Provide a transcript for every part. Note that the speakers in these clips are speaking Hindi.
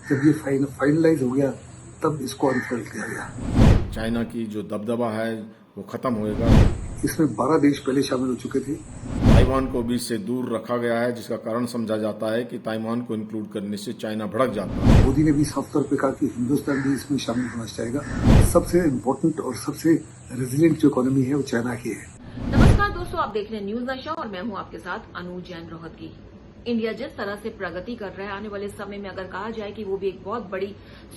जब ये फाइनलाइज हो गया तब इसको अनफोल्ड किया गया। चाइना की जो दबदबा है वो खत्म होएगा। इसमें 12 देश पहले शामिल हो चुके थे। ताइवान को भी इससे दूर रखा गया है, जिसका कारण समझा जाता है कि ताइवान को इंक्लूड करने से चाइना भड़क जाता है। मोदी ने भी साफ तौर पे कहा कि हिंदुस्तान भी इसमें शामिल होना चाहेगा। सबसे इम्पोर्टेंट और सबसे रेजिलिएंट जो इकोनॉमी है वो चाइना की है। नमस्कार दोस्तों, आप देख रहे हैं न्यूज नशा और मैं हूं आपके साथ अनु जैन रोहतगी। इंडिया जिस तरह से प्रगति कर रहा है, आने वाले समय में अगर कहा जाए कि वो भी एक बहुत बड़ी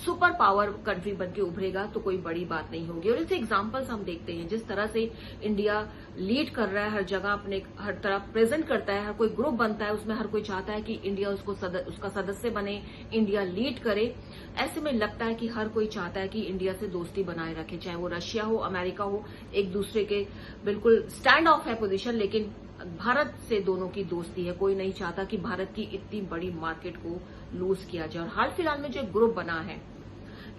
सुपर पावर कंट्री बनके उभरेगा तो कोई बड़ी बात नहीं होगी। और इससे एग्जांपल्स हम देखते हैं, जिस तरह से इंडिया लीड कर रहा है, हर जगह अपने हर तरफ प्रेजेंट करता है, हर कोई ग्रुप बनता है, उसमें हर कोई चाहता है कि इंडिया उसका सदस्य बने, इंडिया लीड करे। ऐसे में लगता है कि हर कोई चाहता है कि इंडिया से दोस्ती बनाए रखे, चाहे वो रशिया हो, अमेरिका हो, एक दूसरे के बिल्कुल स्टैंड ऑफ है पोजीशन, लेकिन भारत से दोनों की दोस्ती है। कोई नहीं चाहता कि भारत की इतनी बड़ी मार्केट को लूज किया जाए। और हाल फिलहाल में जो ग्रुप बना है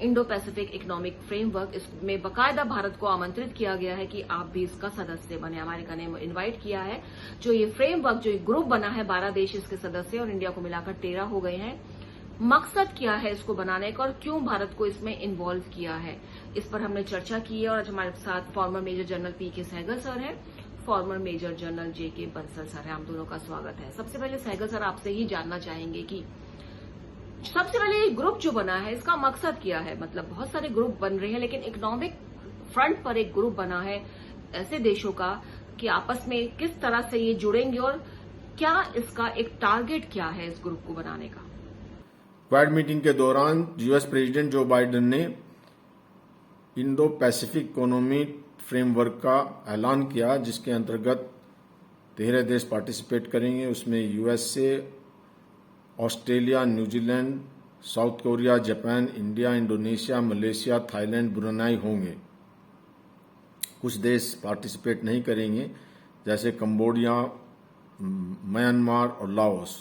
इंडो पैसिफिक इकोनॉमिक फ्रेमवर्क, इसमें बकायदा भारत को आमंत्रित किया गया है कि आप भी इसका सदस्य बने। अमेरिका ने इनवाइट किया है। जो ये फ्रेमवर्क, जो ये ग्रुप बना है, 12 देश इसके सदस्य और इंडिया को मिलाकर 13 हो गए हैं। मकसद क्या है इसको बनाने का और क्यों भारत को इसमें इन्वॉल्व किया है, इस पर हमने चर्चा की है। और आज हमारे साथ फॉर्मर मेजर जनरल पीके सहगल सर हैं, फॉर्मर मेजर जनरल जेके बंसल सर है। आप दोनों का स्वागत है। सबसे पहले सहगल सर, आपसे ही जानना चाहेंगे कि सबसे पहले ये ग्रुप जो बना है इसका मकसद क्या है। मतलब बहुत सारे ग्रुप बन रहे हैं, लेकिन इकोनॉमिक फ्रंट पर एक ग्रुप बना है ऐसे देशों का कि आपस में किस तरह से ये जुड़ेंगे और क्या इसका एक टारगेट क्या है इस ग्रुप को बनाने का। क्वाड मीटिंग के दौरान यूएस प्रेसिडेंट जो बाइडेन ने इंडो पैसिफिक इकोनॉमिक फ्रेमवर्क का ऐलान किया, जिसके अंतर्गत 13 देश पार्टिसिपेट करेंगे। उसमें USA, Australia, New Zealand, south Korea, Japan, India, Indonesia, Malaysia, Thailand, Brunei होंगे। कुछ देश पार्टिसिपेट नहीं करेंगे, जैसे कंबोडिया, म्यांमार और लाओस।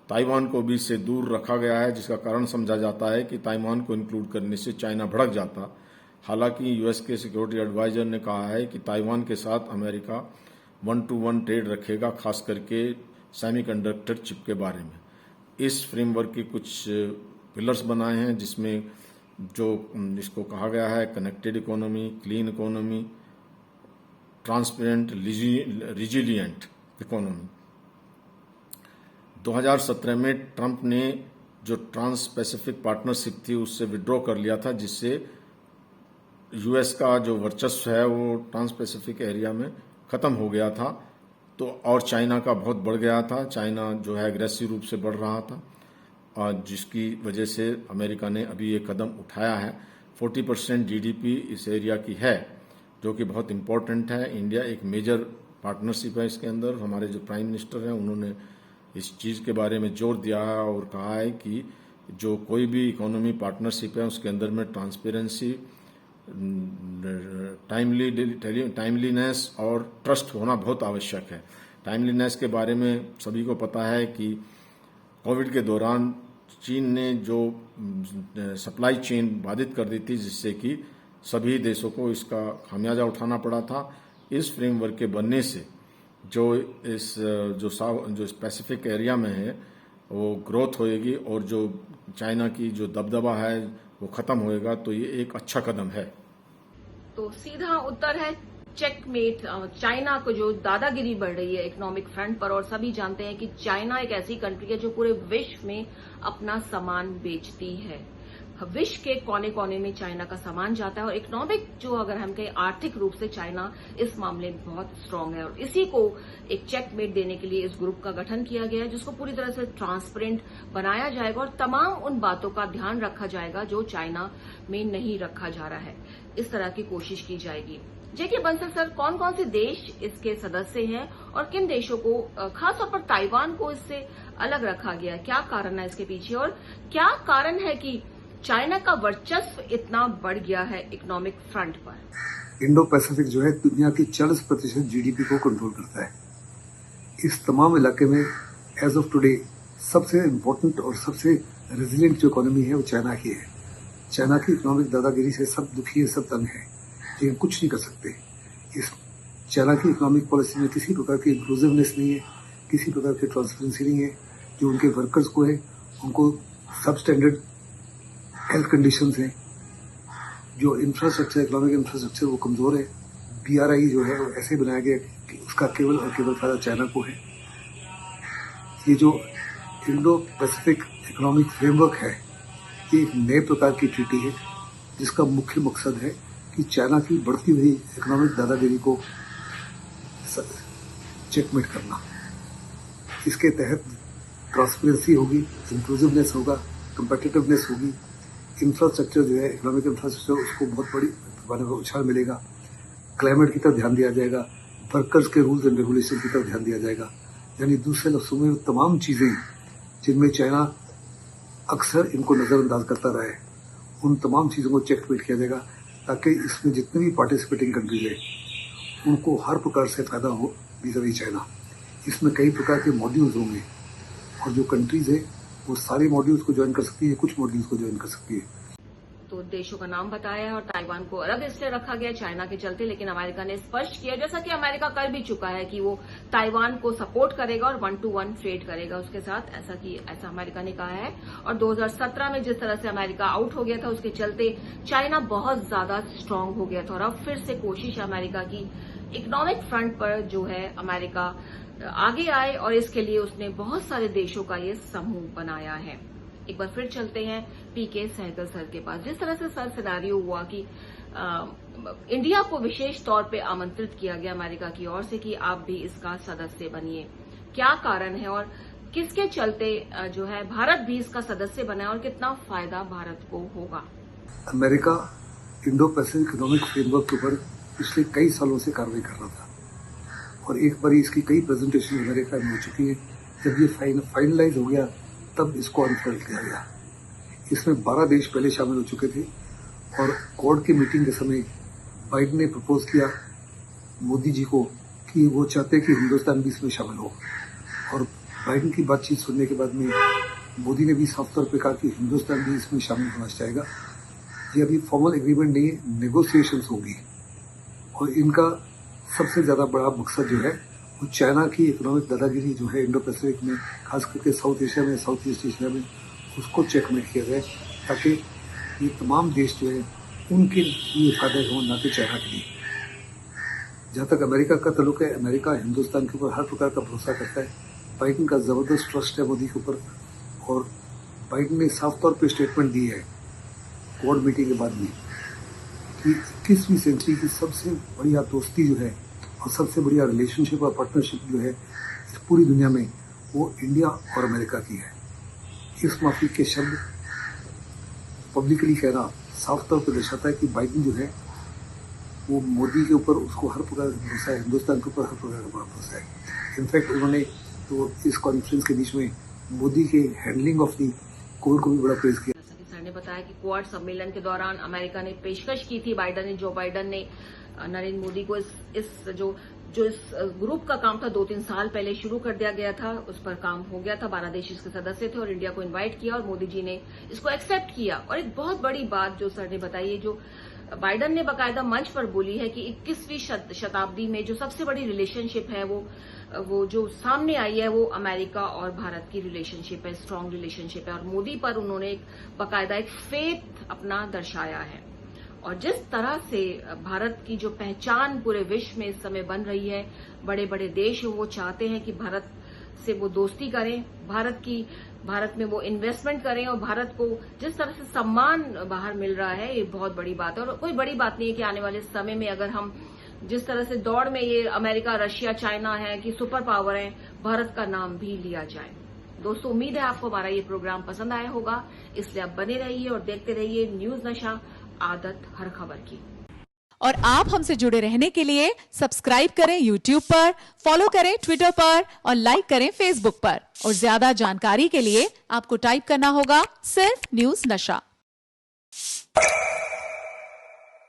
ताइवान को भी इससे दूर रखा गया है, जिसका कारण समझा जाता है कि ताइवान को इंक्लूड करने से चाइना भड़क जाता। हालांकि यूएस के सिक्योरिटी एडवाइजर ने कहा है कि ताइवान के साथ अमेरिका 1-to-1 ट्रेड रखेगा, खास करके सेमीकंडक्टर चिप के बारे में। इस फ्रेमवर्क के कुछ पिलर्स बनाए हैं, जिसमें जिसको कहा गया है connected economy, clean economy, transparent, resilient economy. 2017 में ट्रंप ने जो ट्रांस पैसिफिक पार्टनरशिप थी उससे विड्रॉ कर लिया था, जिससे यूएस का जो वर्चस्व है वो ट्रांस पैसिफिक एरिया में खत्म हो गया था। तो और चाइना का बहुत बढ़ गया था। चाइना जो है एग्रेसिव रूप से बढ़ रहा था, और जिसकी वजह से अमेरिका ने अभी ये कदम उठाया है। 40% जीडीपी इस एरिया की है, जो कि बहुत इम्पोर्टेंट है। इंडिया एक मेजर पार्टनरशिप है इसके अंदर। हमारे जो प्राइम मिनिस्टर हैं उन्होंने इस चीज़ के बारे में जोर दिया है और कहा है कि जो कोई भी इकोनॉमी पार्टनरशिप है उसके अंदर में ट्रांसपेरेंसी, टाइमलीनेस और ट्रस्ट होना बहुत आवश्यक है। टाइमलीनेस के बारे में सभी को पता है कि कोविड के दौरान चीन ने जो सप्लाई चेन बाधित कर दी थी, जिससे कि सभी देशों को इसका खामियाजा उठाना पड़ा था। इस फ्रेमवर्क के बनने से जो पैसिफिक एरिया में है वो ग्रोथ होएगी, और जो चाइना की जो दबदबा है वो खत्म होएगा। तो ये एक अच्छा कदम है। तो सीधा उत्तर है चेकमेट। चाइना को जो दादागिरी बढ़ रही है इकोनॉमिक फ्रंट पर, और सभी जानते हैं कि चाइना एक ऐसी कंट्री है जो पूरे विश्व में अपना सामान बेचती है। विश्व के कोने कोने में चाइना का सामान जाता है, और इकोनॉमिक जो अगर हम कहें आर्थिक रूप से चाइना इस मामले में बहुत स्ट्रांग है। और इसी को एक चेकमेट देने के लिए इस ग्रुप का गठन किया गया है, जिसको पूरी तरह से ट्रांसपेरेंट बनाया जाएगा और तमाम उन बातों का ध्यान रखा जाएगा जो चाइना में नहीं रखा जा रहा है। इस तरह की कोशिश की जाएगी। जेके बंसल सर, कौन कौन से देश इसके सदस्य हैं और किन देशों को, खासतौर पर ताइवान को इससे अलग रखा गया है? क्या कारण है इसके पीछे, और क्या कारण है कि चाइना का वर्चस्व इतना बढ़ गया है इकोनॉमिक फ्रंट पर? इंडो पैसिफिक जो है दुनिया की 40% जीडीपी को कंट्रोल करता है। इस तमाम इलाके में एज ऑफ टुडे सबसे इम्पोर्टेंट और सबसे रेजिलिएंट जो इकोनॉमी है वो चाइना की है। चाइना की इकोनॉमिक दादागिरी से सब दुखी है, सब तंग है, लेकिन कुछ नहीं कर सकते। इस चाइना की इकोनॉमिक पॉलिसी में किसी प्रकार की इंक्लूसिवनेस नहीं है, किसी प्रकार की ट्रांसपेरेंसी नहीं है। जो उनके वर्कर्स को है उनको सब स्टैंडर्ड हेल्थ कंडीशंस हैं, जो इंफ्रास्ट्रक्चर, इकोनॉमिक इंफ्रास्ट्रक्चर वो कमज़ोर है। BRI जो है वो ऐसे बनाया गया कि उसका केवल और केवल फायदा चाइना को है। ये जो इंडो पैसिफिक इकोनॉमिक फ्रेमवर्क है, ये एक नए प्रकार की ट्रीटी है जिसका मुख्य मकसद है कि चाइना की बढ़ती हुई इकोनॉमिक दादागिरी को चेकमेट करना। इसके तहत ट्रांसपेरेंसी होगी, इंक्लूसिवनेस होगा, कंपेटिटिवनेस होगी, इंफ्रास्ट्रक्चर जो है इकोनॉमिक इंफ्रास्ट्रक्चर उसको बहुत बड़ी पैमाने पर उछाल मिलेगा, क्लाइमेट की तरफ ध्यान दिया जाएगा, वर्कर्स के रूल्स एंड रेगुलेशन की तरफ ध्यान दिया जाएगा। यानी दूसरे लफ्जों में तमाम चीजें जिनमें चाइना अक्सर इनको नजरअंदाज करता रहा है, उन तमाम चीजों को चेकमेट किया जाएगा ताकि इसमें जितने भी पार्टिसिपेटिंग कंट्रीज है उनको हर प्रकार से फायदा हो vis-a-vis चाइना। इसमें कई प्रकार के मॉड्यूल्स होंगे और जो कंट्रीज है वो सारे मॉड्यूल्स को ज्वाइन कर सकती है, कुछ मॉड्यूल्स को ज्वाइन कर सकती है। तो देशों का नाम बताया है और ताइवान को अलग इसलिए रखा गया चाइना के चलते, लेकिन अमेरिका ने स्पष्ट किया, जैसा कि अमेरिका कर भी चुका है, कि वो ताइवान को सपोर्ट करेगा और 1-to-1 ट्रेड करेगा उसके साथ, ऐसा अमेरिका ने कहा है। और 2017 में जिस तरह से अमेरिका आउट हो गया था उसके चलते चाइना बहुत ज्यादा स्ट्रांग हो गया था और अब फिर से कोशिश है अमेरिका की इकोनॉमिक फ्रंट पर जो है अमेरिका आगे आए और इसके लिए उसने बहुत सारे देशों का ये समूह बनाया है। एक बार फिर चलते हैं पीके सहगल सर के पास। जिस तरह से सर सिनारियो हुआ कि इंडिया को विशेष तौर पे आमंत्रित किया गया अमेरिका की ओर से कि आप भी इसका सदस्य बनिए, क्या कारण है और किसके चलते जो है भारत भी इसका सदस्य बना है और कितना फायदा भारत को होगा? America Indo Pacific economic framework के ऊपर पिछले कई सालों से कार्रवाई कर रहा था और एक बार इसकी कई प्रेजेंटेशन अमेरिका में हो चुकी है। जब ये फाइनलाइज हो गया तब इसको अनफोल्ड किया गया। इसमें 12 देश पहले शामिल हो चुके थे और क्वाड की मीटिंग के समय बाइडेन ने प्रपोज किया मोदी जी को कि वो चाहते कि हिंदुस्तान भी इसमें शामिल हो, और बाइडेन की बातचीत सुनने के बाद में मोदी ने भी साफ तौर पर कहा कि हिंदुस्तान भी इसमें शामिल होना चाहेगा। ये अभी फॉर्मल एग्रीमेंट नहीं है, नेगोशिएशंस होगी और इनका सबसे ज्यादा बड़ा मकसद जो है वो चाइना की इकोनॉमिक दादागिरी जो है इंडो पैसिफिक में, खास करके साउथ एशिया में, साउथ ईस्ट एशिया में, उसको चेकमेट किया जाए ताकि ये तमाम देश जो है उनके लिए फायदा हो, ना कि चाइना के लिए। जहाँ तक अमेरिका का ताल्लुक है, अमेरिका हिंदुस्तान के ऊपर हर प्रकार का भरोसा करता है। बाइडेन का जबरदस्त ट्रस्ट है मोदी के ऊपर और बाइडेन ने साफ तौर पर स्टेटमेंट दी है क्वाड मीटिंग के बाद में कि 21वीं सेंचुरी की सबसे बढ़िया दोस्ती जो है और सबसे बढ़िया रिलेशनशिप और पार्टनरशिप जो है इस पूरी दुनिया में वो इंडिया और अमेरिका की है। इस माफी के शब्द पब्लिकली कहना साफ तौर पर दर्शाता है कि बाइडेन जो है वो मोदी के ऊपर उसको हर प्रकार का भरोसा है, हिंदुस्तान के ऊपर हर प्रकार का भरोसा है। इनफैक्ट उन्होंने तो इस कॉन्फ्रेंस के बीच में मोदी के हैंडलिंग ऑफ दी कोविड को भी बड़ा प्रेज किया। ने बताया कि क्वाड सम्मेलन के दौरान अमेरिका ने पेशकश की थी, जो बाइडेन ने नरेंद्र मोदी को इस ग्रुप का काम था 2-3 साल पहले शुरू कर दिया गया था, उस पर काम हो गया था। 12 देश इसके सदस्य थे और इंडिया को इनवाइट किया और मोदी जी ने इसको एक्सेप्ट किया। और एक बहुत बड़ी बात जो सर ने बताई है, जो बाइडेन ने बाकायदा मंच पर बोली है कि 21वीं शताब्दी में जो सबसे बड़ी रिलेशनशिप है वो जो सामने आई है वो अमेरिका और भारत की रिलेशनशिप है, स्ट्रांग रिलेशनशिप है। और मोदी पर उन्होंने बाकायदा एक फेथ अपना दर्शाया है। और जिस तरह से भारत की जो पहचान पूरे विश्व में इस समय बन रही है, बड़े बड़े देश वो चाहते हैं कि भारत से वो दोस्ती करें, भारत में वो इन्वेस्टमेंट करें और भारत को जिस तरह से सम्मान बाहर मिल रहा है, ये बहुत बड़ी बात है। और कोई बड़ी बात नहीं है कि आने वाले समय में अगर हम जिस तरह से दौड़ में ये अमेरिका, रशिया, चाइना है कि सुपर पावर है, भारत का नाम भी लिया जाए। दोस्तों, उम्मीद है आपको हमारा ये प्रोग्राम पसंद आया होगा, इसलिए आप बने रहिए और देखते रहिए न्यूज नशा, आदत हर खबर की। और आप हमसे जुड़े रहने के लिए सब्सक्राइब करें YouTube पर, फॉलो करें Twitter पर और लाइक करें Facebook पर। और ज्यादा जानकारी के लिए आपको टाइप करना होगा सिर्फ न्यूज नशा।